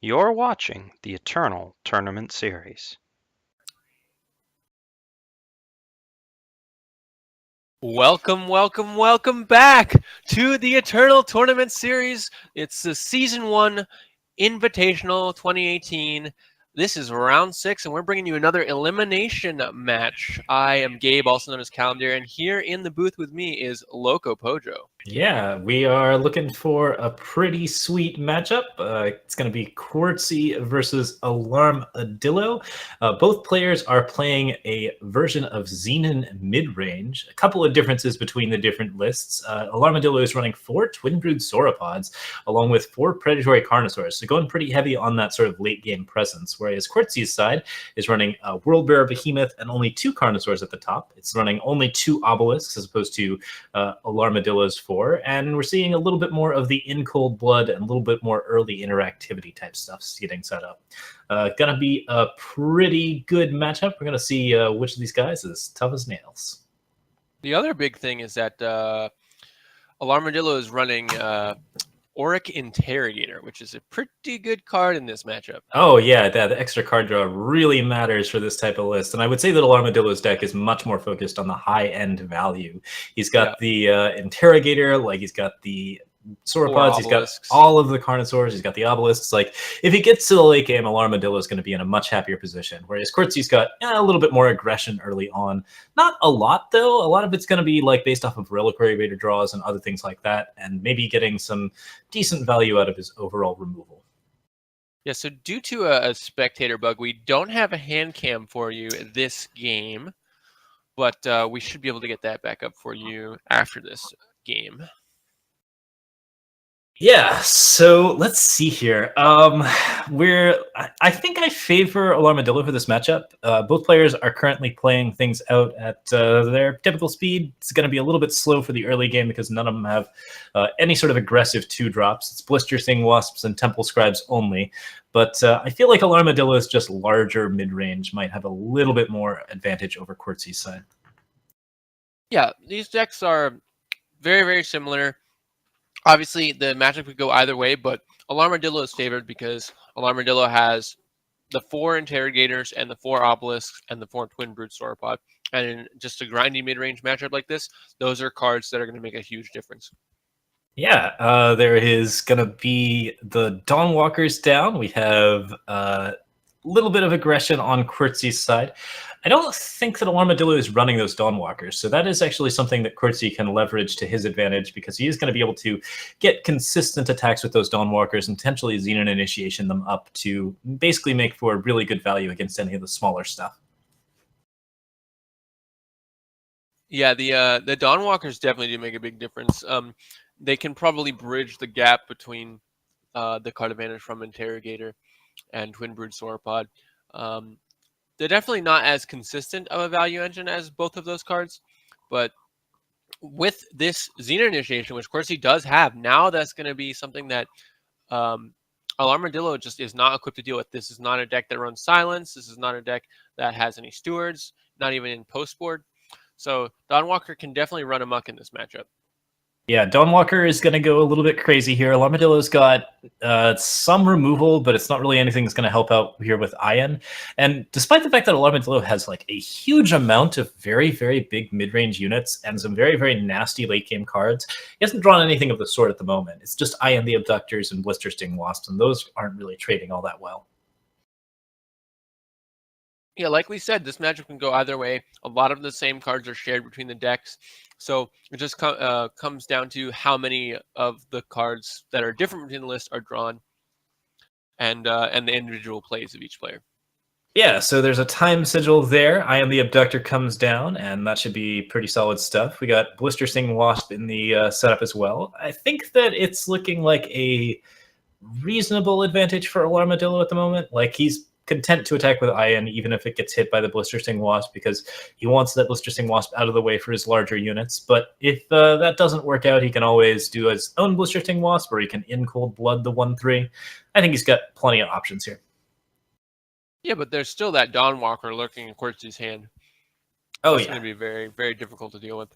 You're watching the Eternal Tournament Series. Welcome back to the Eternal Tournament Series. It's the Season 1 Invitational 2018. This is round 6, and we're bringing you another elimination match. I am Gabe, also known as Calimdir, and here in the booth with me is LocoPojo. Yeah, we are looking for a pretty sweet matchup. It's going to be qwertzy versus Alarmadillo. Both players are playing a version of Xenon mid-range. A couple of differences between the different lists. Alarmadillo is running 4 twin-brood sauropods, along with 4 predatory carnosaurs, so going pretty heavy on that sort of late-game presence, whereas qwertzy's side is running a World Bearer Behemoth and only 2 carnosaurs at the top. It's running only 2 obelisks as opposed to Alarmadillo's 4, and we're seeing a little bit more of the in cold blood and a little bit more early interactivity type stuff getting set up. Gonna be a pretty good matchup. We're gonna see which of these guys is tough as nails. The other big thing is that Alarmadillo is running Auric Interrogator, which is a pretty good card in this matchup. Oh yeah, the extra card draw really matters for this type of list, and I would say that Alarmadillo's deck is much more focused on the high-end value. He's got the Interrogator, like he's got the sauropods, he's got all of the carnosaurs, he's got the obelisks. Like, if he gets to the late game, Alarmadillo is going to be in a much happier position, whereas qwertzy's got a little bit more aggression early on. Not a lot, though. A lot of it's going to be like based off of reliquary raider draws and other things like that, and maybe getting some decent value out of his overall removal. Yeah, so due to a spectator bug, we don't have a hand cam for you this game, but we should be able to get that back up for you after this game. Yeah, so let's see here. I think I favor Alarmadillo for this matchup. Both players are currently playing things out at their typical speed. It's going to be a little bit slow for the early game because none of them have any sort of aggressive 2-drops. It's Blister Sting Wasps and Temple Scribes only. But I feel like Alarmadillo is just larger mid-range, might have a little bit more advantage over qwertzy's side. Yeah, these decks are very, very similar. Obviously, the matchup could go either way, but Alarmadillo is favored because Alarmadillo has the 4 Interrogators and the 4 Obelisks and the 4 Twin Brood Sauropod. And in just a grindy mid-range matchup like this, those are cards that are going to make a huge difference. Yeah, there is going to be the Dawnwalkers down. We have a little bit of aggression on qwertzy's side. I don't think that Alarmadillo is running those Dawnwalkers, so that is actually something that qwertzy can leverage to his advantage because he is going to be able to get consistent attacks with those Dawnwalkers and potentially Xenon Initiation them up to basically make for really good value against any of the smaller stuff. Yeah, the Dawnwalkers definitely do make a big difference. They can probably bridge the gap between the card advantage from Interrogator and Twin Brood Sauropod. They're definitely not as consistent of a value engine as both of those cards, but with this Xenon Initiation, which qwertzy does have, now that's going to be something that Alarmadillo just is not equipped to deal with. This is not a deck that runs Silence. This is not a deck that has any Stewards, not even in post-board. So Dawnwalker can definitely run amok in this matchup. Yeah, Dawnwalker is going to go a little bit crazy here. Alarmadillo's got some removal, but it's not really anything that's going to help out here with Ion. And despite the fact that Alarmadillo has like a huge amount of very, very big mid-range units and some very, very nasty late-game cards, he hasn't drawn anything of the sort at the moment. It's just Ion the Abductors and Blister Sting Wasps, and those aren't really trading all that well. Yeah, like we said, this matchup can go either way. A lot of the same cards are shared between the decks. So it just comes down to how many of the cards that are different between the list are drawn and the individual plays of each player. Yeah, so there's a time sigil there. I Am the Abductor comes down, and that should be pretty solid stuff. We got Blister Sting Wasp in the setup as well. I think that it's looking like a reasonable advantage for Alarmadillo at the moment. Like, he's content to attack with Ion even if it gets hit by the Blister Sting Wasp because he wants that Blister Sting Wasp out of the way for his larger units. But if that doesn't work out, he can always do his own Blister Sting Wasp, or he can in cold blood the 1/3. I think he's got plenty of options here. Yeah, but there's still that Dawnwalker lurking in qwertzy's hand. Oh, That's yeah. going to be very, very difficult to deal with.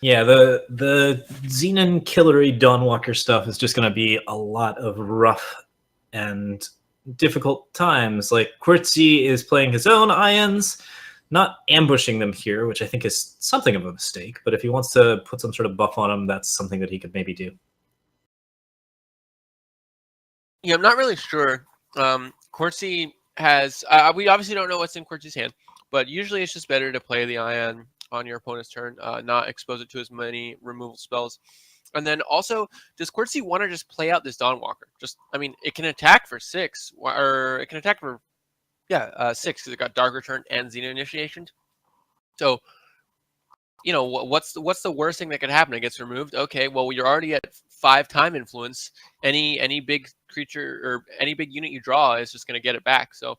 Yeah, the Xenon Killery Dawnwalker stuff is just going to be a lot of rough and difficult times. Like qwertzy is playing his own ions, not ambushing them here, which I think is something of a mistake. But if he wants to put some sort of buff on them, that's something that he could maybe do. Yeah, I'm not really sure. qwertzy has. We obviously don't know what's in qwertzy's hand, but usually it's just better to play the ion on your opponent's turn, not expose it to as many removal spells. And then also, does qwertzy want to just play out this Dawnwalker? I mean, it can attack for 6, or it can attack for 6 because it got Dark Return and Xena Initiation. So, what's the worst thing that could happen? It gets removed. Okay, well, you're already at 5 time influence. Any big creature or any big unit you draw is just going to get it back. So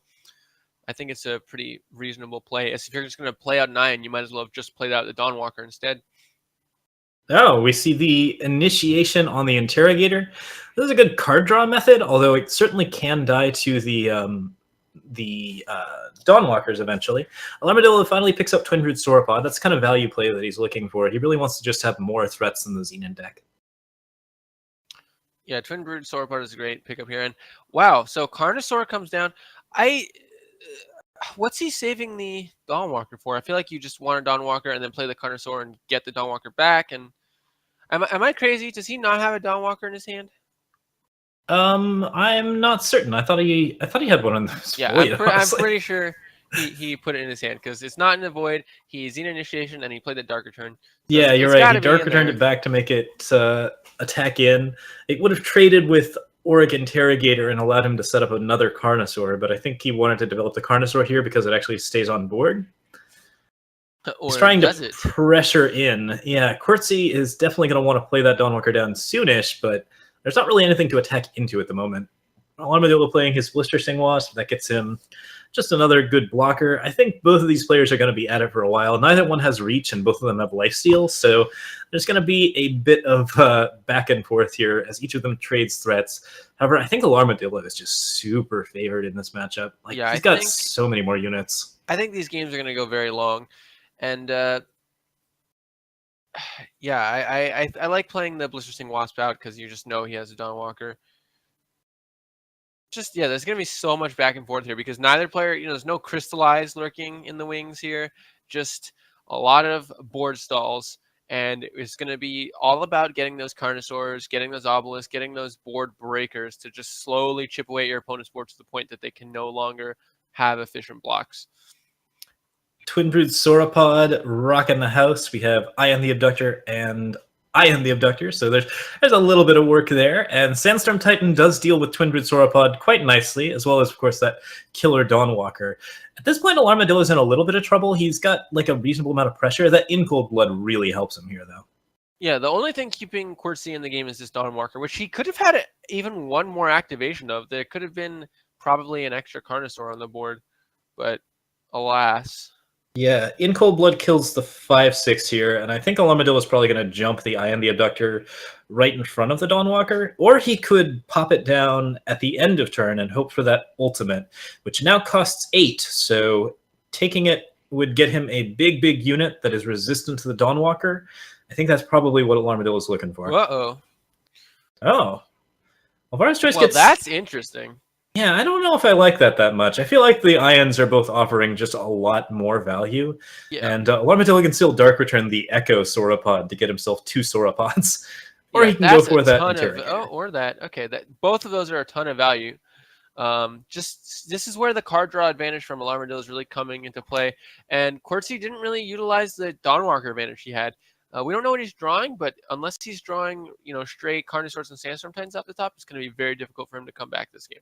I think it's a pretty reasonable play. As if you're just going to play out 9, you might as well have just played out the Dawnwalker instead. Oh, we see the initiation on the interrogator. This is a good card draw method, although it certainly can die to the Dawnwalkers eventually. Alarmadillo finally picks up Twin Brood Sauropod. That's the kind of value play that he's looking for. He really wants to just have more threats than the Xenon deck. Yeah, Twin Brood Sauropod is a great pickup here. And wow, so Carnosaur comes down. What's he saving the Dawnwalker for? I feel like you just want a Dawnwalker and then play the Carnosaur and get the Dawnwalker back. And am I crazy? Does he not have a Dawnwalker in his hand? I'm not certain. I thought he had one in this Yeah, void, I'm pretty sure he put it in his hand because it's not in the void. He's Xena Initiation and he played the Dark Return. So yeah, you're right. He Dark Returned it back to make it attack in. It would have traded with Auric Interrogator and allowed him to set up another Carnosaur, but I think he wanted to develop the Carnosaur here because it actually stays on board. He's trying to pressure in. Yeah, qwertzy is definitely going to want to play that Dawnwalker down soonish, but there's not really anything to attack into at the moment. Alarmadillo playing his Blister Sting Wasp. That gets him just another good blocker. I think both of these players are going to be at it for a while. Neither one has reach, and both of them have lifesteal, so there's going to be a bit of back and forth here as each of them trades threats. However, I think Alarmadillo is just super favored in this matchup. Like, yeah, he's got so many more units. I think these games are going to go very long, and yeah, I like playing the Blister Sting Wasp out because you just know he has a Dawnwalker. There's going to be so much back and forth here because neither player, there's no Crystallize lurking in the wings here. Just a lot of board stalls, and it's going to be all about getting those Carnosaurs, getting those Obelisks, getting those board breakers to just slowly chip away at your opponent's board to the point that they can no longer have efficient blocks. Twin Brood Sauropod rocking the house. We have Ion the Abductor and Ion the Abductor, so there's a little bit of work there. And Sandstorm Titan does deal with Twin Brood Sauropod quite nicely, as well as, of course, that killer Dawnwalker. At this point, Alarmadillo's in a little bit of trouble. He's got like a reasonable amount of pressure. That In Cold Blood really helps him here, though. Yeah, the only thing keeping qwertzy in the game is this Dawnwalker, which he could have had even one more activation of. There could have been probably an extra Carnosaur on the board, but alas. Yeah, In Cold Blood kills the 5/6 here, and I think Alarmadillo is probably going to jump the Ion the Abductor right in front of the Dawnwalker, or he could pop it down at the end of turn and hope for that ultimate, which now costs 8, so taking it would get him a big unit that is resistant to the Dawnwalker. I think that's probably what Alarmadillo is looking for. Uh-oh. Oh. Alvara's Choice gets... that's interesting. Yeah, I don't know if I like that much. I feel like the Ions are both offering just a lot more value. Yeah. And Alarmadillo can still Dark Return the Echo Sauropod to get himself 2 Sauropods. Or he can go for that Interrogator. Or that. Okay, both of those are a ton of value. This is where the card draw advantage from Alarmadillo is really coming into play. And qwertzy didn't really utilize the Dawnwalker advantage he had. We don't know what he's drawing, but unless he's drawing, straight Carnosaurs and Sandstorm Titans off the top, it's going to be very difficult for him to come back this game.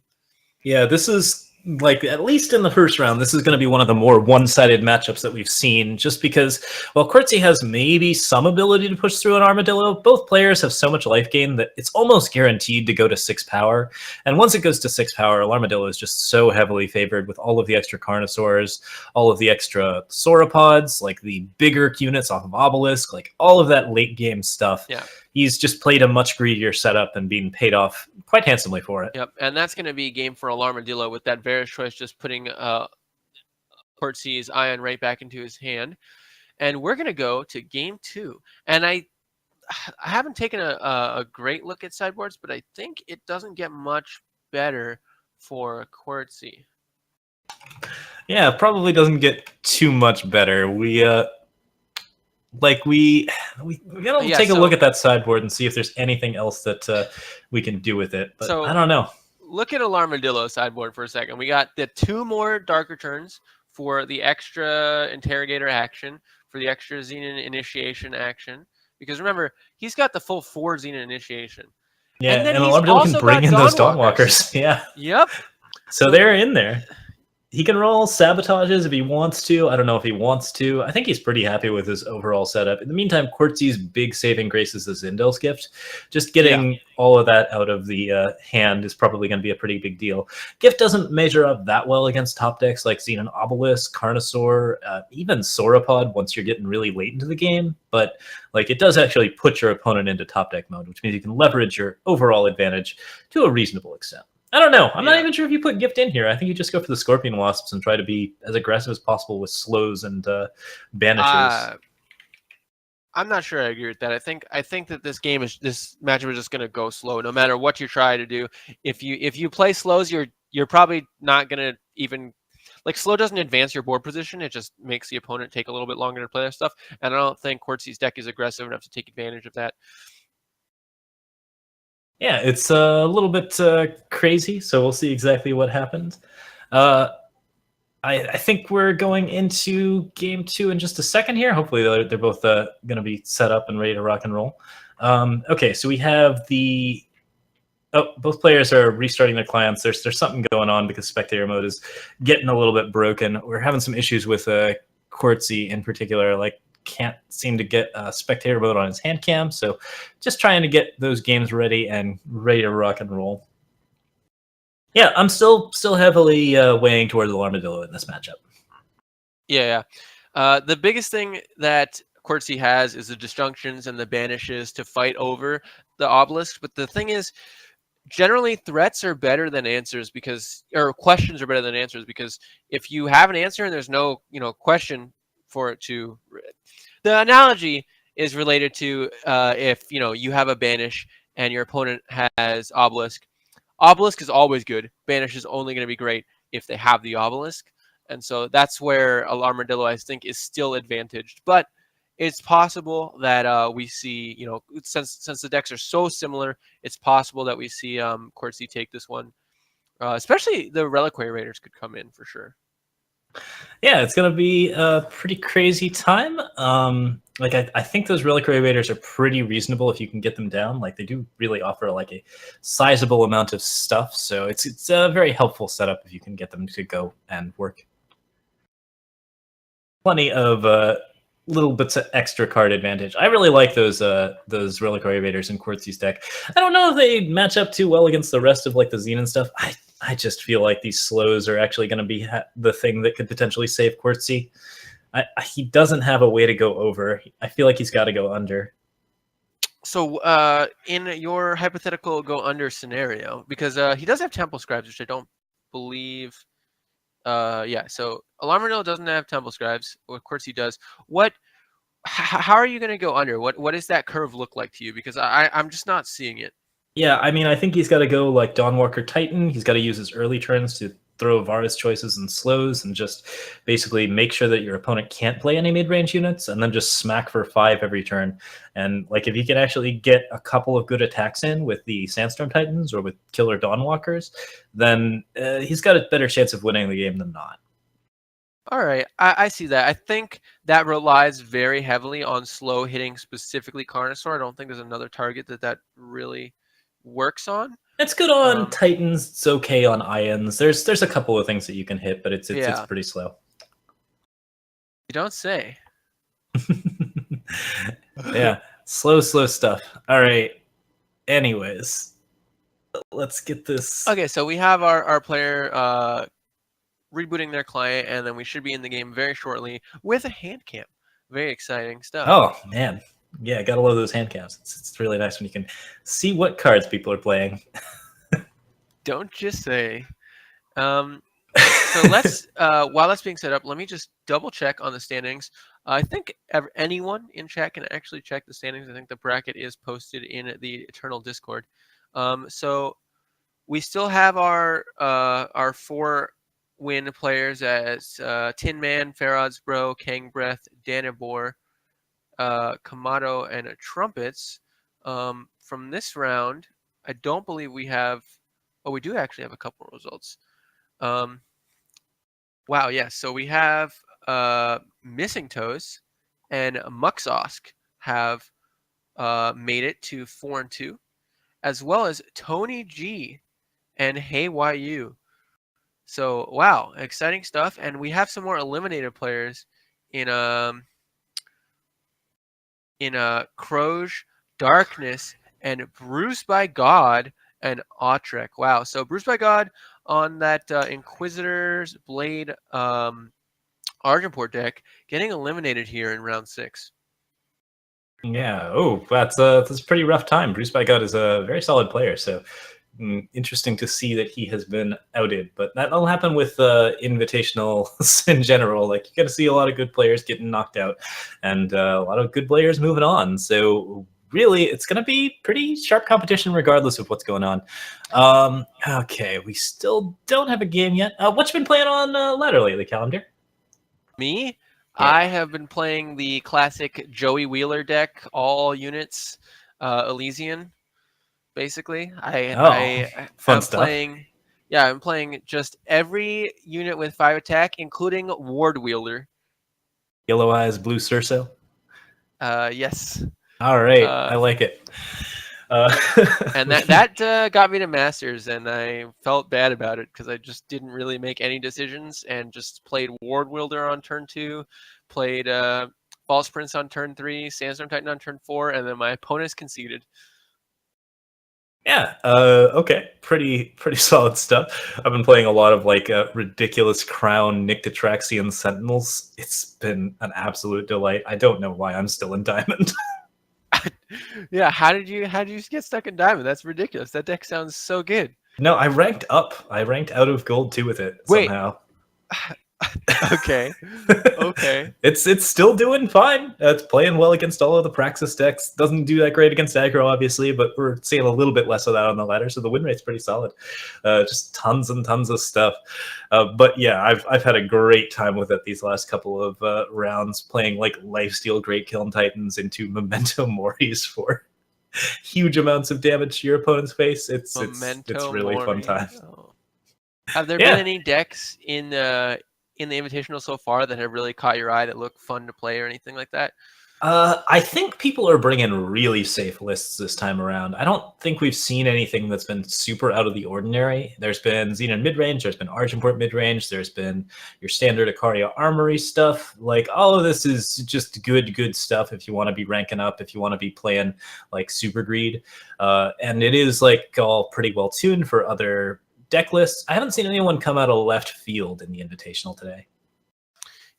Yeah, this is, like, at least in the first round, this is going to be one of the more one-sided matchups that we've seen, just because, while qwertzy has maybe some ability to push through an Armadillo, both players have so much life gain that it's almost guaranteed to go to 6 power. And once it goes to 6 power, Alarmadillo is just so heavily favored with all of the extra Carnosaurs, all of the extra Sauropods, like the bigger units off of Obelisk, like all of that late-game stuff. Yeah. He's just played a much greedier setup and being paid off quite handsomely for it. Yep, and that's going to be a game for Alarmadillo with that Varus Choice just putting qwertzy's Ion right back into his hand. And we're going to go to game 2. And I haven't taken a great look at sideboards, but I think it doesn't get much better for qwertzy. Yeah, probably doesn't get too much better. We gotta take a look at that sideboard and see if there's anything else that we can do with it. But I don't know. Look at Alarmadillo sideboard for a second. We got the 2 more dark returns for the extra interrogator action, for the extra Xenon initiation action. Because remember, he's got the full 4 Xenon initiation. Yeah, and then and he's Alarmadillo also can bring got in those Dawnwalkers. Dawnwalkers. Yeah. Yep. So they're in there. He can roll sabotages if he wants to. I don't know if he wants to. I think he's pretty happy with his overall setup. In the meantime, qwertzy's big saving grace is the Zindel's Gift. Just getting all of that out of the hand is probably going to be a pretty big deal. Gift doesn't measure up that well against top decks like Xenon Obelisk, Carnosaur, even Sauropod once you're getting really late into the game. But like it does actually put your opponent into top deck mode, which means you can leverage your overall advantage to a reasonable extent. I don't know. I'm not even sure if you put Gift in here. I think you just go for the Scorpion Wasps and try to be as aggressive as possible with slows and banishes. I'm not sure I agree with that. I think that this matchup is just going to go slow, no matter what you try to do. If you play slows, you're probably not going to even like slow doesn't advance your board position. It just makes the opponent take a little bit longer to play their stuff. And I don't think qwertzy's deck is aggressive enough to take advantage of that. Yeah, it's a little bit crazy, so we'll see exactly what happens. I think we're going into game 2 in just a second here. Hopefully they're both going to be set up and ready to rock and roll. Okay, so we have the... Oh, both players are restarting their clients. There's something going on because spectator mode is getting a little bit broken. We're having some issues with qwertzy in particular, like can't seem to get spectator mode on his hand cam. So just trying to get those games ready and ready to rock and roll. Yeah, I'm still heavily weighing towards Alarmadillo in this matchup. Yeah. The biggest thing that qwertzy has is the disjunctions and the banishes to fight over the obelisk. But the thing is, generally threats are better than answers or questions are better than answers, because if you have an answer and there's no question for it to... The analogy is related to if you have a banish and your opponent has obelisk. Obelisk is always good. Banish is only going to be great if they have the obelisk. And so that's where Alarmadillo, I think, is still advantaged. But it's possible that we see, since the decks are so similar, it's possible that we see qwertzy take this one. Especially the Reliquary Raiders could come in for sure. Yeah, it's going to be a pretty crazy time. I think those Reliquary Raiders are pretty reasonable if you can get them down. Like they do really offer like a sizable amount of stuff. So it's a very helpful setup if you can get them to go and work. Plenty of little bits of extra card advantage. I really like those Reliquary Raiders in qwertzy's deck. I don't know if they match up too well against the rest of like the Xenon stuff. I just feel like these slows are actually going to be the thing that could potentially save qwertzy. He doesn't have a way to go over. I feel like he's got to go under. So in your hypothetical go under scenario, because he does have Temple Scribes, which I don't believe... yeah, so Alarmadillo doesn't have Temple Scribes. What qwertzy does. How are you going to go under? What does that curve look like to you? Because I'm just not seeing it. Yeah, I mean, I think he's got to go like Dawnwalker Titan. He's got to use his early turns to throw Varus choices and slows and just basically make sure that your opponent can't play any mid-range units and then just smack for 5 every turn. And like if he can actually get a couple of good attacks in with the Sandstorm Titans or with killer Dawnwalkers, then he's got a better chance of winning the game than not. All right, I see that. I think that relies very heavily on slow hitting specifically Carnosaur. I don't think there's another target that really works on. It's good on Titans. It's okay on Ions. There's a couple of things that you can hit, but it's pretty slow. You don't say. Yeah, slow stuff. All right. Anyways, let's get this. Okay, so we have our player rebooting their client, and then we should be in the game very shortly with a hand cam. Very exciting stuff. Oh man, yeah, gotta love those hand cams. It's really nice when you can see what cards people are playing. Don't just say. So let's while that's being set up, let me just double check on the standings. I think anyone in chat can actually check the standings. I think the bracket is posted in the Eternal Discord. So we still have our 4-win players as Tin Man, Farad's Bro, Kang Breath, Danibor, Kamado, and Trumpets. From this round, I don't believe we have. Oh, we do actually have a couple results. Wow, yes. So we have Missing Toes and Muxosk have made it to 4-2, as well as Tony G and Hey YU. So wow, exciting stuff. And we have some more eliminated players in Croge, Darkness, and Bruce by God and Autrek. Wow. So Bruce by God on that Inquisitor's Blade Argenport deck getting eliminated here in round 6. Yeah. Oh, that's a pretty rough time. Bruce by God is a very solid player, so interesting to see that he has been outed. But that'll happen with invitationals in general. Like, you got to see a lot of good players getting knocked out, and a lot of good players moving on. So really, it's going to be pretty sharp competition regardless of what's going on. Okay, we still don't have a game yet. What you been playing on ladder lately, Calimdir? Me? Yeah. I have been playing the classic Joey Wheeler deck, all units, Elysian, basically. Fun I'm stuff. playing, yeah, I'm playing just every unit with 5 attack, including Ward Wielder. Yellow Eyes, Blue Cerso. Yes. All right, I like it. And that got me to Masters, and I felt bad about it because I just didn't really make any decisions and just played Ward Wielder on turn 2, played False Prince on turn 3, Sandstorm Titan on turn 4, and then my opponents conceded. Yeah. Okay. Pretty solid stuff. I've been playing a lot of like ridiculous Crown Nyctotraxian Sentinels. It's been an absolute delight. I don't know why I'm still in Diamond. Yeah, how did you get stuck in Diamond? That's ridiculous. That deck sounds so good. No, I ranked up. I ranked out of Gold 2 with it somehow. Okay. Okay. It's still doing fine. It's playing well against all of the Praxis decks. Doesn't do that great against aggro, obviously, but we're seeing a little bit less of that on the ladder, so the win rate's pretty solid. Just tons and tons of stuff. But yeah, I've had a great time with it these last couple of rounds, playing like Lifesteal Great Kiln Titans into Memento Moris for huge amounts of damage to your opponent's face. It's really fun time. Oh. Have there been any decks in the Invitational so far that have really caught your eye that look fun to play or anything like that? I think people are bringing really safe lists this time around. I don't think we've seen anything that's been super out of the ordinary. There's been Xenon midrange, there's been Argenport midrange, there's been your standard Icaria Armory stuff. Like, all of this is just good stuff if you want to be ranking up, if you want to be playing like Super Greed. And it is like all pretty well tuned for other deck lists. I haven't seen anyone come out of left field in the Invitational today.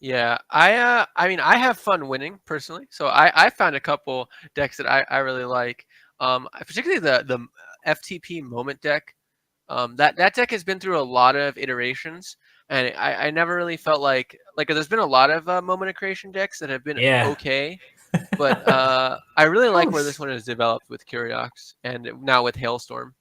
Yeah, I mean, I have fun winning personally, so I found a couple decks that I really like. Particularly the FTP Moment deck. That deck has been through a lot of iterations, and I never really felt like there's been a lot of Moment of Creation decks that have been okay, but I really like where this one is developed with Curiox and now with Hailstorm.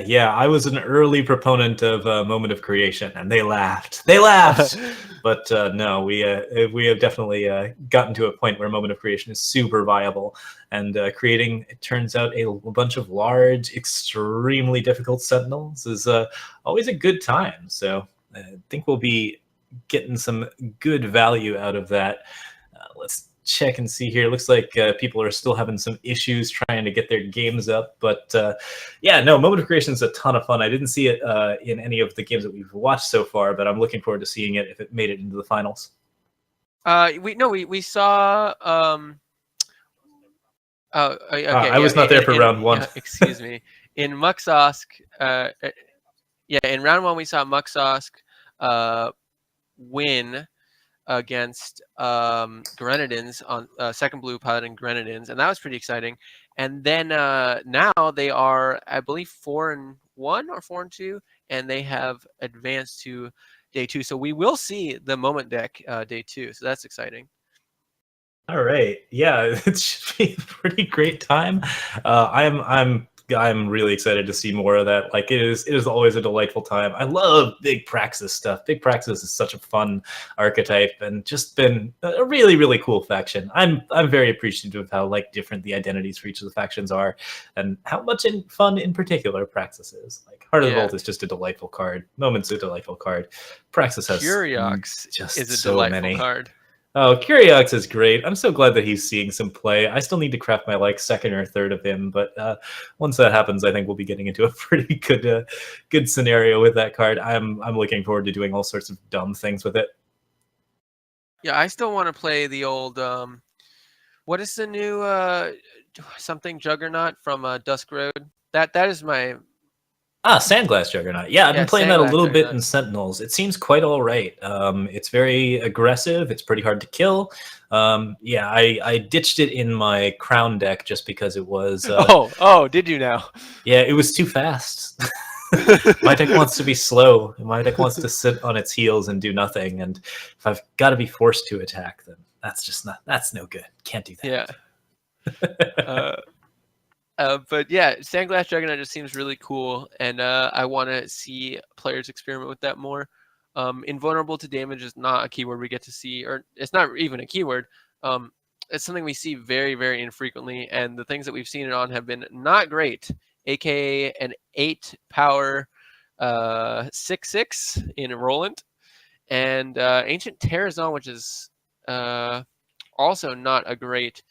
Yeah, I was an early proponent of Moment of Creation, and they laughed. They laughed. But no, we have definitely gotten to a point where Moment of Creation is super viable, and creating, it turns out, a bunch of large, extremely difficult Sentinels is always a good time. So I think we'll be getting some good value out of that. Let's check and see here. Looks like people are still having some issues trying to get their games up, but yeah, no, Moment of Creation is a ton of fun. I didn't see it in any of the games that we've watched so far, but I'm looking forward to seeing it if it made it into the finals. We saw okay, I was not there for round 1. Yeah, excuse me. In Muxosk, in round 1 we saw Muxosk win against Grenadins on second blue piloting Grenadins, and that was pretty exciting. And then now they are, I believe, 4-1 or 4-2, and they have advanced to day 2. So we will see the Moment deck day 2. So that's exciting. All right, yeah, it should be a pretty great time. I'm I'm really excited to see more of that. Like, it is always a delightful time. I love Big Praxis stuff. Big Praxis is such a fun archetype and just been a really, really cool faction. I'm very appreciative of how like different the identities for each of the factions are, and how much fun in particular Praxis is. Like, Heart of the Yeah. Vault is just a delightful card. Moment's a delightful card. Praxis has Curiox just is a so delightful many. card. Oh, Curiox is great. I'm so glad that he's seeing some play. I still need to craft my like second or third of him, but once that happens, I think we'll be getting into a pretty good scenario with that card. I'm looking forward to doing all sorts of dumb things with it. Yeah, I still want to play the old. What is the new something Juggernaut from Dusk Road? That is my Sandglass Juggernaut. Yeah, I've been playing that a Sandglass little bit Juggernaut. in Sentinels. It seems quite all right. It's very aggressive. It's pretty hard to kill. Yeah, I ditched it in my Crown deck just because it was. Oh, did you now? Yeah, it was too fast. My deck wants to be slow. My deck wants to sit on its heels and do nothing. And if I've got to be forced to attack, then that's no good. Can't do that. Yeah. But yeah, Sandglass Juggernaut just seems really cool, and I want to see players experiment with that more. Invulnerable to damage is not a keyword we get to see, or it's not even a keyword. It's something we see very, very infrequently, and the things that we've seen it on have been not great. AKA an 8-power 6/6 in Roland, and Ancient Terrazon, which is also not a great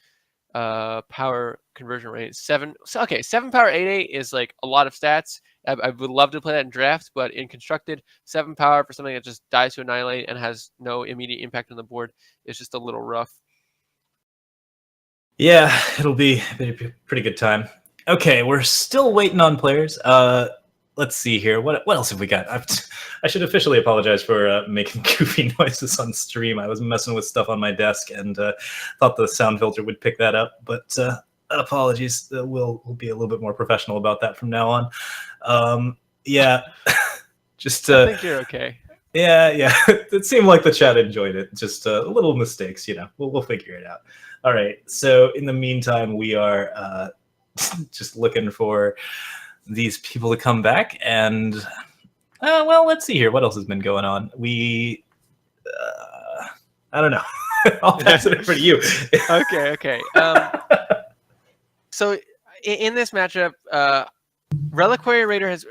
power conversion rate. 7 power 8/8 is like a lot of stats. I would love to play that in draft, but in constructed, 7 power for something that just dies to annihilate and has no immediate impact on the board is just a little rough. Yeah, it'll be a pretty good time. Okay, we're still waiting on players. Let's see here. What else have we got? I should officially apologize for making goofy noises on stream. I was messing with stuff on my desk and thought the sound filter would pick that up. But apologies. We'll be a little bit more professional about that from now on. Yeah, just. I think you're okay. Yeah. It seemed like the chat enjoyed it. Just little mistakes, We'll figure it out. All right. So in the meantime, we are just looking for these people to come back, and well, let's see here. What else has been going on? I don't know. I'll pass it over to you. Okay. So in this matchup, Reliquary Raider has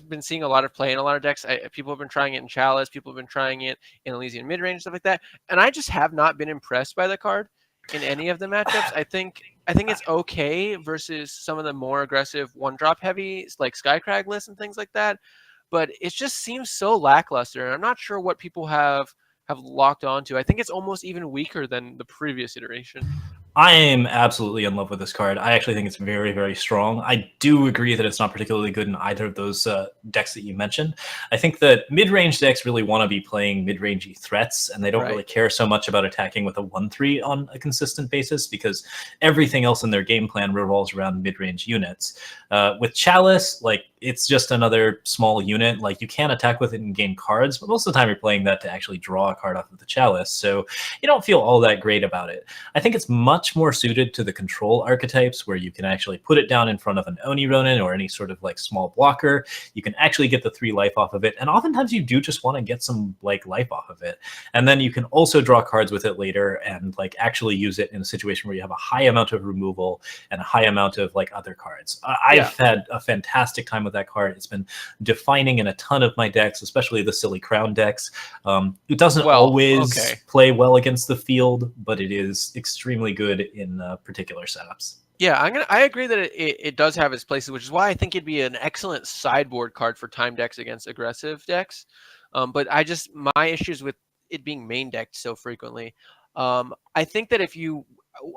been seeing a lot of play in a lot of decks. People have been trying it in Chalice. People have been trying it in Elysian midrange, stuff like that. And I just have not been impressed by the card in any of the matchups. I think it's okay versus some of the more aggressive one-drop heavy like Skycrag lists and things like that. But it just seems so lackluster, and I'm not sure what people have locked onto. I think it's almost even weaker than the previous iteration. I am absolutely in love with this card. I actually think it's very, very strong. I do agree that it's not particularly good in either of those decks that you mentioned. I think that mid-range decks really want to be playing mid-rangey threats, and they don't really care so much about attacking with a 1/3 on a consistent basis because everything else in their game plan revolves around mid-range units. With Chalice, like, it's just another small unit. Like, you can attack with it and gain cards, but most of the time you're playing that to actually draw a card off of the Chalice, so you don't feel all that great about it. I think it's much more suited to the control archetypes where you can actually put it down in front of an Oni Ronin or any sort of like small blocker. You can actually get the 3 life off of it, and oftentimes you do just want to get some like life off of it. And then you can also draw cards with it later and like actually use it in a situation where you have a high amount of removal and a high amount of like other cards. I've had a fantastic time with that card. It's been defining in a ton of my decks, especially the silly crown decks. It doesn't always play well against the field, but it is extremely good in particular setups. Yeah, I agree that it does have its places, which is why I think it'd be an excellent sideboard card for time decks against aggressive decks. But my issues with it being main decked so frequently. I think that if you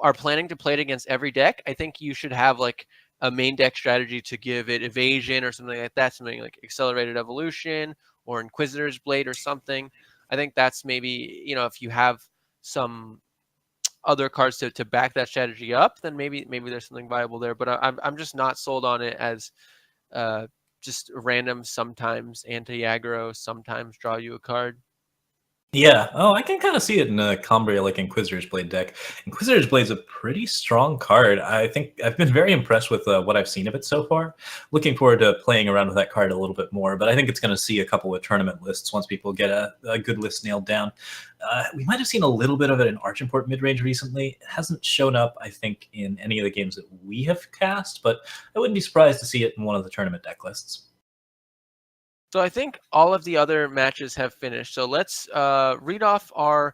are planning to play it against every deck, I think you should have like a main deck strategy to give it evasion or something like that, something like accelerated evolution or Inquisitor's Blade or something. I think that's maybe, if you have some other cards to back that strategy up, then maybe there's something viable there. But I'm just not sold on it as just random, sometimes anti-aggro, sometimes draw you a card. Yeah. Oh, I can kind of see it in a Cambria like Inquisitor's Blade deck. Inquisitor's Blade's a pretty strong card. I think I've been very impressed with what I've seen of it so far. Looking forward to playing around with that card a little bit more, but I think it's going to see a couple of tournament lists once people get a good list nailed down. We might have seen a little bit of it in Archimport midrange recently. It hasn't shown up, I think, in any of the games that we have cast, but I wouldn't be surprised to see it in one of the tournament deck lists. So I think all of the other matches have finished. So let's read off our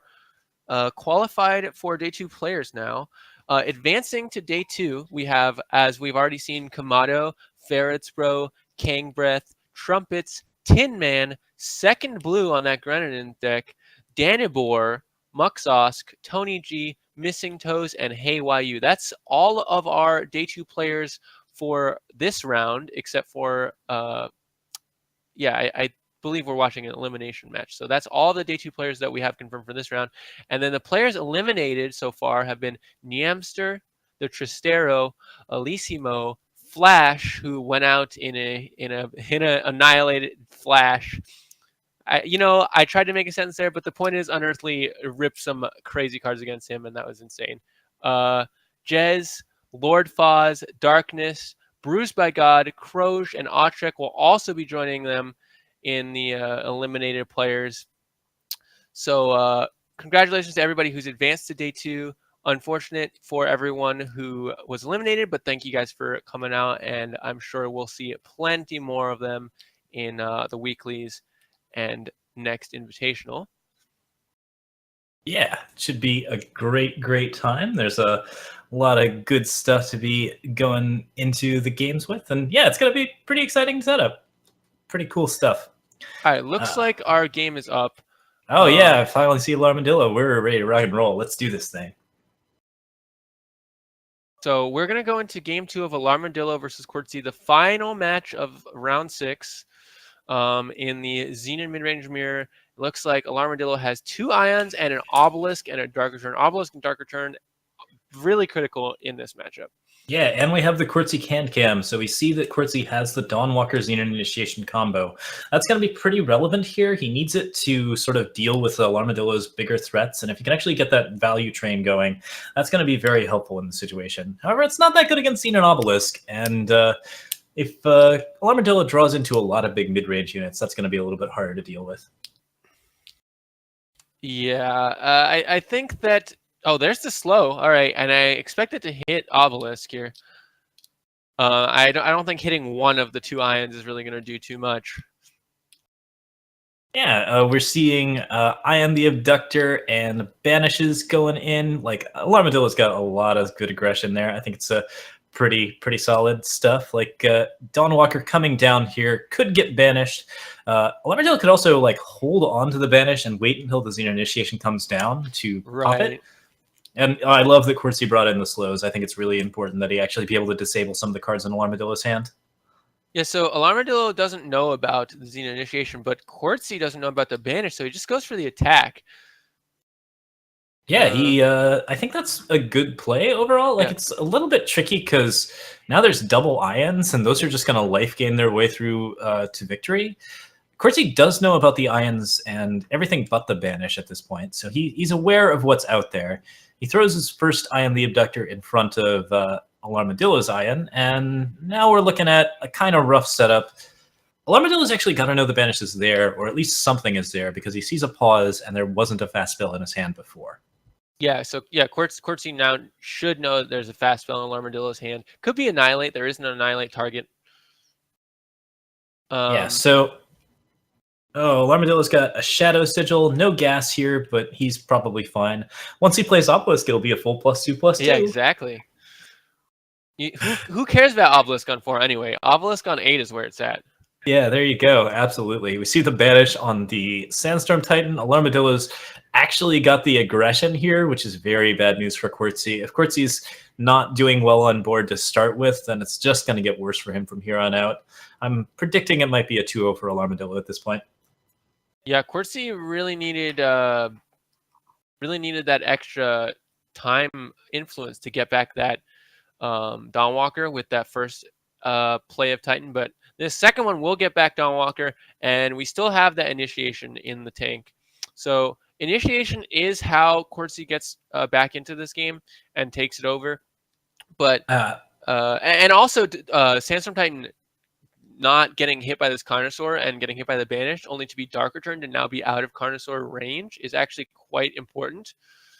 qualified for day 2 players now. Advancing to day 2, we have, as we've already seen, Kamado, Ferretsbro, Kangbreath, Trumpets, Tin Man, Second Blue on that Grenin deck, Danibor, Muxosk, Tony G, Missing Toes, and Hey YU. That's all of our day 2 players for this round, except for I believe we're watching an elimination match. So that's all the day 2 players that we have confirmed for this round. And then the players eliminated so far have been Niamster, the Tristero, Alissimo, Flash, who went out in a annihilated Flash. I tried to make a sentence there, but the point is Unearthly ripped some crazy cards against him, and that was insane. Jez, Lord Foz, Darkness, Bruised by God, Croge, and Autrek will also be joining them in the eliminated players. So congratulations to everybody who's advanced to day 2. Unfortunate for everyone who was eliminated, but thank you guys for coming out, and I'm sure we'll see plenty more of them in the weeklies and next Invitational. Yeah, it should be a great time. There's a lot of good stuff to be going into the games with, and yeah, it's gonna be pretty exciting setup. Pretty cool stuff. All right, looks like our game is up. Oh yeah, I finally see Alarmadillo. We're ready to rock and roll. Let's do this thing. So we're gonna go into game 2 of Alarmadillo versus qwertzy, the final match of round 6. In the Xenon midrange mirror, it looks like Alarmadillo has 2 ions and an obelisk and a dark return. Obelisk and dark return, really critical in this matchup. Yeah, and we have the qwertzy can-cam, so we see that qwertzy has the Dawnwalker Xenon Initiation combo. That's going to be pretty relevant here. He needs it to sort of deal with Alarmadillo's bigger threats, and if you can actually get that value train going, that's going to be very helpful in the situation. However, it's not that good against Xenon Obelisk, and if Alarmadillo draws into a lot of big mid-range units, that's going to be a little bit harder to deal with. Yeah, I think that... Oh, there's the slow. All right, and I expect it to hit Obelisk here. I don't think hitting one of the 2 ions is really going to do too much. Yeah, we're seeing Ion the Abductor and Banishes going in. Like, Alarmadillo's got a lot of good aggression there. I think it's a pretty solid stuff. Like, Dawnwalker coming down here could get banished. Alarmadillo could also, like, hold on to the banish and wait until the Xenon Initiation comes down to pop it. And I love that qwertzy brought in the slows. I think it's really important that he actually be able to disable some of the cards in Alarmadillo's hand. Yeah, so Alarmadillo doesn't know about the Xenon Initiation, but qwertzy doesn't know about the banish, so he just goes for the attack. Yeah, I think that's a good play overall. Like, it's a little bit tricky because now there's double ions, and those are just going to life gain their way through to victory. qwertzy does know about the ions and everything but the banish at this point, so he's aware of what's out there. He throws his first Ion the Abductor in front of Alarmadillo's Ion, and now we're looking at a kind of rough setup. Alarmadillo's actually got to know the banish is there, or at least something is there, because he sees a pause and there wasn't a fast spell in his hand before. Yeah, so yeah, qwertzy now should know that there's a fast spell in Alarmadillo's hand. Could be Annihilate. There isn't an Annihilate target. Yeah, so... Oh, Alarmadillo's got a Shadow Sigil, no gas here, but he's probably fine. Once he plays Obelisk, it'll be a full +2/+2. Yeah, exactly. Who cares about Obelisk on 4 anyway? Obelisk on 8 is where it's at. Yeah, there you go. Absolutely. We see the banish on the Sandstorm Titan. Alarmadillo's actually got the aggression here, which is very bad news for qwertzy. If qwertzy's not doing well on board to start with, then it's just going to get worse for him from here on out. I'm predicting it might be a 2-0 for Alarmadillo at this point. Yeah, qwertzy really needed that extra time influence to get back that Dawnwalker with that first play of Titan, but this second one will get back Dawnwalker, and we still have that initiation in the tank. So Initiation is how qwertzy gets back into this game and takes it over, but and also Sandstorm Titan not getting hit by this Carnosaur and getting hit by the Banished, only to be Dark Returned and now be out of Carnosaur range, is actually quite important.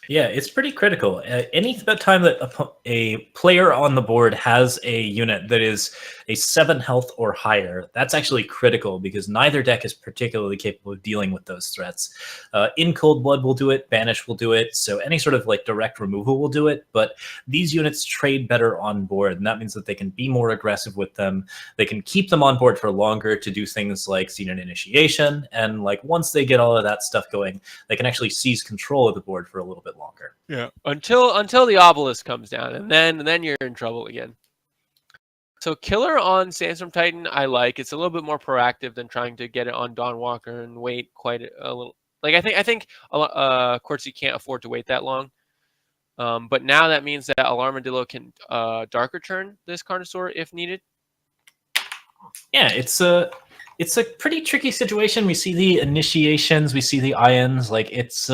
Yeah, it's pretty critical. Any time that a player on the board has a unit that is a 7 health or higher, that's actually critical because neither deck is particularly capable of dealing with those threats. In Cold Blood will do it, Banish will do it, so any sort of like direct removal will do it, but these units trade better on board, and that means that they can be more aggressive with them. They can keep them on board for longer to do things like Xenon Initiation, and like once they get all of that stuff going, they can actually seize control of the board for a little bit longer. Yeah. Until the obelisk comes down, and then you're in trouble again. So Killer on Sandstorm Titan, I like. It's a little bit more proactive than trying to get it on Dawnwalker and wait quite a little. Like I think qwertzy can't afford to wait that long. But now that means that Alarmadillo can Dark Return this Carnosaur if needed. Yeah, it's a pretty tricky situation. We see the initiations, we see the ions. Like it's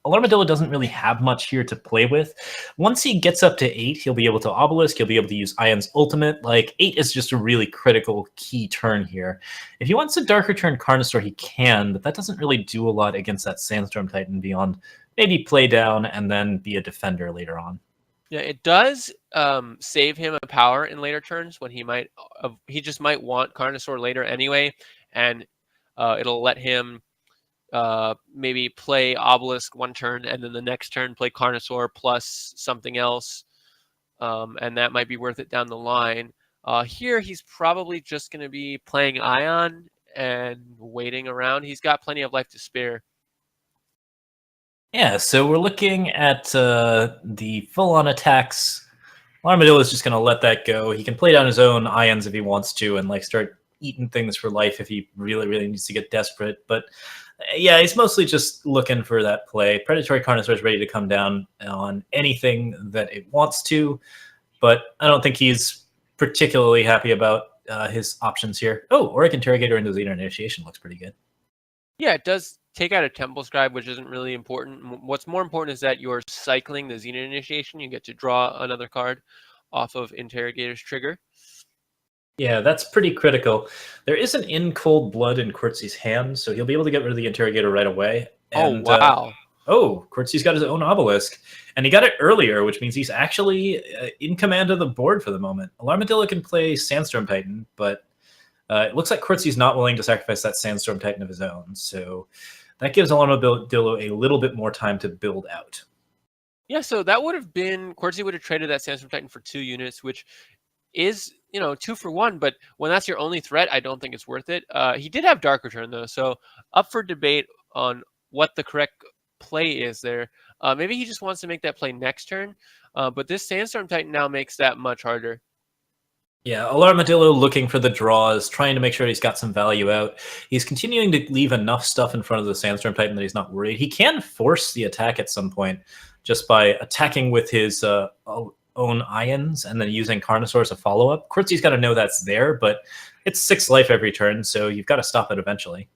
Alarmadillo doesn't really have much here to play with. Once he gets up to 8, he'll be able to Obelisk, he'll be able to use Ion's Ultimate. Like, 8 is just a really critical key turn here. If he wants to Dark Return Carnosaur, he can, but that doesn't really do a lot against that Sandstorm Titan beyond maybe play down and then be a defender later on. Yeah, it does save him a power in later turns when he just might want Carnosaur later anyway, and it'll let him maybe play Obelisk one turn and then the next turn play Carnosaur plus something else, and that might be worth it down the line. Here he's probably just going to be playing Ion and waiting around. He's got plenty of life to spare. Yeah, so we're looking at the full-on attacks. Alarmadillo is just going to let that go. He can play down his own Ions if he wants to and like start eating things for life if he really, really needs to get desperate. But yeah, he's mostly just looking for that play. Predatory Carnosaur is ready to come down on anything that it wants to, but I don't think he's particularly happy about his options here. Oh, Auric Interrogator into Xenon Initiation looks pretty good. Yeah, it does take out a Temple Scribe, which isn't really important. What's more important is that you're cycling the Xenon Initiation. You get to draw another card off of Interrogator's trigger. Yeah, that's pretty critical. There is an In Cold Blood in qwertzy's hand, so he'll be able to get rid of the Interrogator right away. And, oh, wow. qwertzy's got his own Obelisk, and he got it earlier, which means he's actually in command of the board for the moment. Alarmadillo can play Sandstorm Titan, but it looks like qwertzy's not willing to sacrifice that Sandstorm Titan of his own, so that gives Alarmadillo a little bit more time to build out. Yeah, so that would have been... qwertzy would have traded that Sandstorm Titan for 2 units, which is, 2 for 1, but when that's your only threat, I don't think it's worth it. He did have Dark Return, though, so up for debate on what the correct play is there. Maybe he just wants to make that play next turn, but this Sandstorm Titan now makes that much harder. Yeah, Alarmadillo looking for the draws, trying to make sure he's got some value out. He's continuing to leave enough stuff in front of the Sandstorm Titan that he's not worried. He can force the attack at some point just by attacking with his own Ions and then using Carnosaur as a follow-up. qwertzy's got to know that's there, but it's 6 life every turn, so you've got to stop it eventually.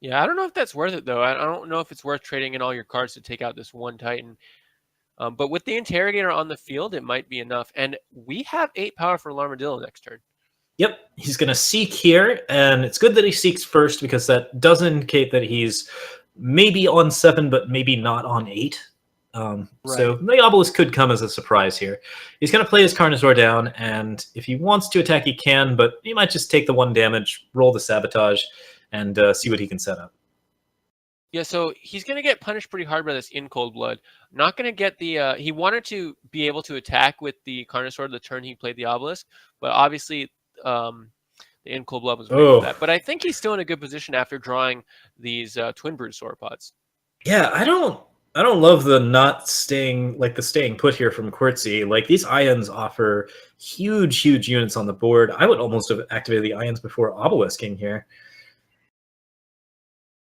Yeah, I don't know if that's worth it, though. I don't know if it's worth trading in all your cards to take out this one Titan. But with the Interrogator on the field, it might be enough. And we have 8 power for Alarmadillo next turn. Yep, he's going to seek here, and it's good that he seeks first because that does indicate that he's maybe on 7, but maybe not on 8. Right. So the Obelisk could come as a surprise here. He's going to play his Carnosaur down, and if he wants to attack, he can, but he might just take the 1 damage, roll the Sabotage, and see what he can set up. Yeah, so he's going to get punished pretty hard by this In Cold Blood. Not going to get the... he wanted to be able to attack with the Carnosaur the turn he played the Obelisk, but obviously the In Cold Blood was ready for that. But I think he's still in a good position after drawing these Twin Brood Sauropods. Yeah, I don't love the staying put here from qwertzy. Like, these Ions offer huge units on the board. I would almost have activated the Ions before Obelisking here.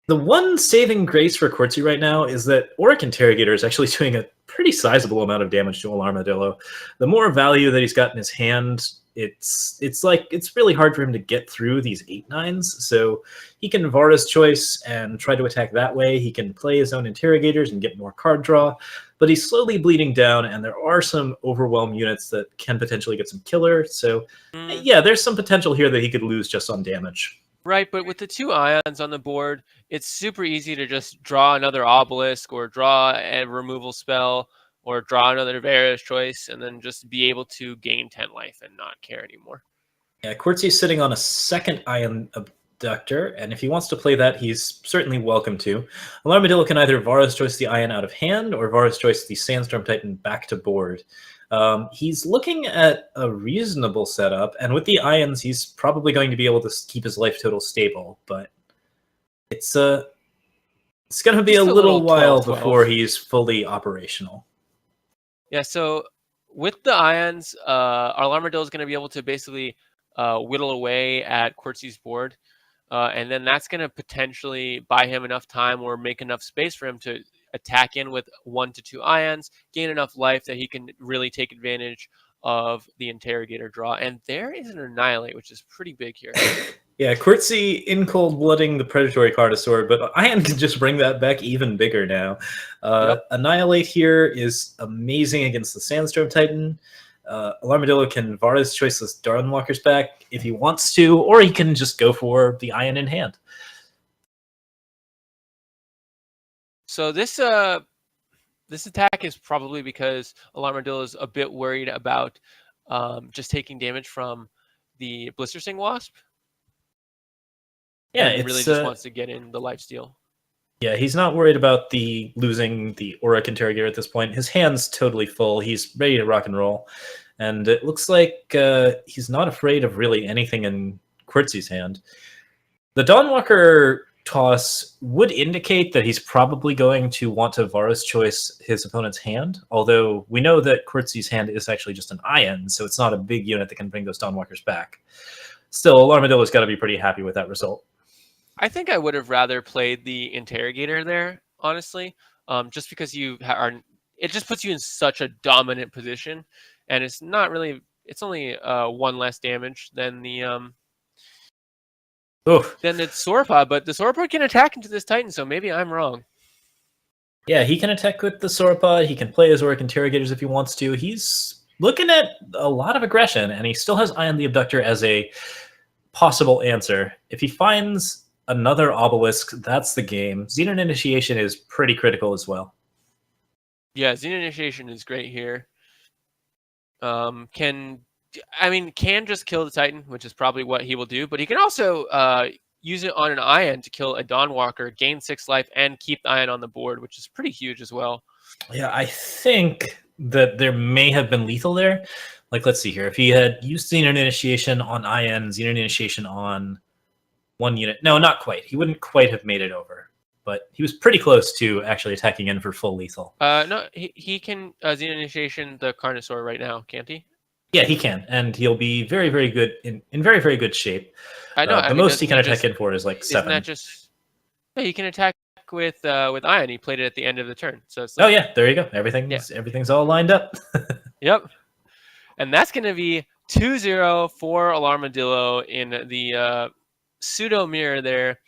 The one saving grace for qwertzy right now is that Auric Interrogator is actually doing a pretty sizable amount of damage to Alarmadillo. The more value that he's got in his hand, it's like it's really hard for him to get through these 8/9s. So he can Vara's choice and try to attack that way. He can play his own interrogators and get more card draw, but he's slowly bleeding down, and there are some overwhelm units that can potentially get some killer. So yeah, there's some potential here that he could lose just on damage. Right, but with the 2 ions on the board, it's super easy to just draw another obelisk or draw a removal spell or draw another Vara's choice and then just be able to gain 10 life and not care anymore. Yeah, qwertzy's sitting on a second ion abductor, and if he wants to play that, he's certainly welcome to. Alarmadillo can either Vara's choice the ion out of hand or Vara's choice the Sandstorm Titan back to board. He's looking at a reasonable setup, and with the ions, he's probably going to be able to keep his life total stable, but it's going to be Just a little while 12-12. before he's fully operational. Yeah, so with the ions, Alarmadillo is going to be able to basically whittle away at qwertzy's board, and then that's going to potentially buy him enough time or make enough space for him to attack in with 1 to 2 ions, gain enough life that he can really take advantage of the interrogator draw. And there is an Annihilate, which is pretty big here. Yeah, qwertzy in cold blooding the predatory Carnosaur, but Ion can just bring that back even bigger now. Yep. Annihilate here is amazing against the Sandstorm Titan. Alarmadillo can Vara's choiceless Dawnwalkers back if he wants to, or he can just go for the Ion in hand. So this attack is probably because Alarmadillo is a bit worried about just taking damage from the Blister Sting Wasp. Yeah, and really just wants to get in the lifesteal. Yeah, he's not worried about losing the Auric Interrogator at this point. His hand's totally full. He's ready to rock and roll. And it looks like he's not afraid of really anything in qwertzy's hand. The Dawnwalker toss would indicate that he's probably going to want to Vara's choice his opponent's hand, although we know that qwertzy's hand is actually just an ion, so it's not a big unit that can bring those Dawnwalkers back. Still, Alarmadillo's got to be pretty happy with that result. I think I would have rather played the Interrogator there, honestly, just because it just puts you in such a dominant position, and it's not really. It's only 1 less damage than the Sauropod, but the Sauropod can attack into this Titan, so maybe I'm wrong. Yeah, he can attack with the Sauropod. He can play his Auric Interrogators if he wants to. He's looking at a lot of aggression, and he still has Ion the Abductor as a possible answer. If he finds another obelisk, that's the game. Xenon Initiation is pretty critical as well. Yeah, Xenon Initiation is great here. Can just kill the Titan, which is probably what he will do, but he can also use it on an Ion to kill a Dawnwalker, gain 6 life, and keep the Ion on the board, which is pretty huge as well. Yeah, I think that there may have been lethal there. Like, let's see here. If he had used Xenon Initiation on Ion, Xenon Initiation on 1 unit. No, not quite. He wouldn't quite have made it over, but he was pretty close to actually attacking in for full lethal. No, he can Xenon Initiation the Carnosaur right now, can't he? Yeah, he can, and he'll be very, very good in very, very good shape. I know. The most he can attack in for is like 7. Isn't that just? Yeah, he can attack with Ion. He played it at the end of the turn, so it's like, oh yeah, there you go. Everything's all lined up. Yep, and that's going to be 2-0 for Alarmadillo in the pseudo mirror there.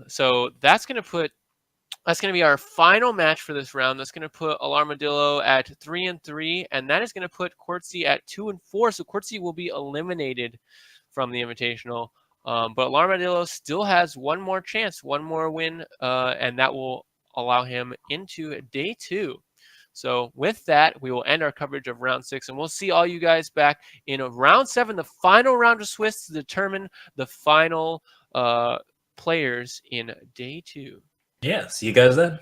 So that's going to be our final match for this round. That's going to put Alarmadillo at 3-3, and that is going to put qwertzy at 2-4. So qwertzy will be eliminated from the Invitational. But Alarmadillo still has one more chance, one more win, and that will allow him into day 2. So with that, we will end our coverage of round 6, and we'll see all you guys back in round 7, the final round of Swiss to determine the final players in day 2. Yeah, see you guys then.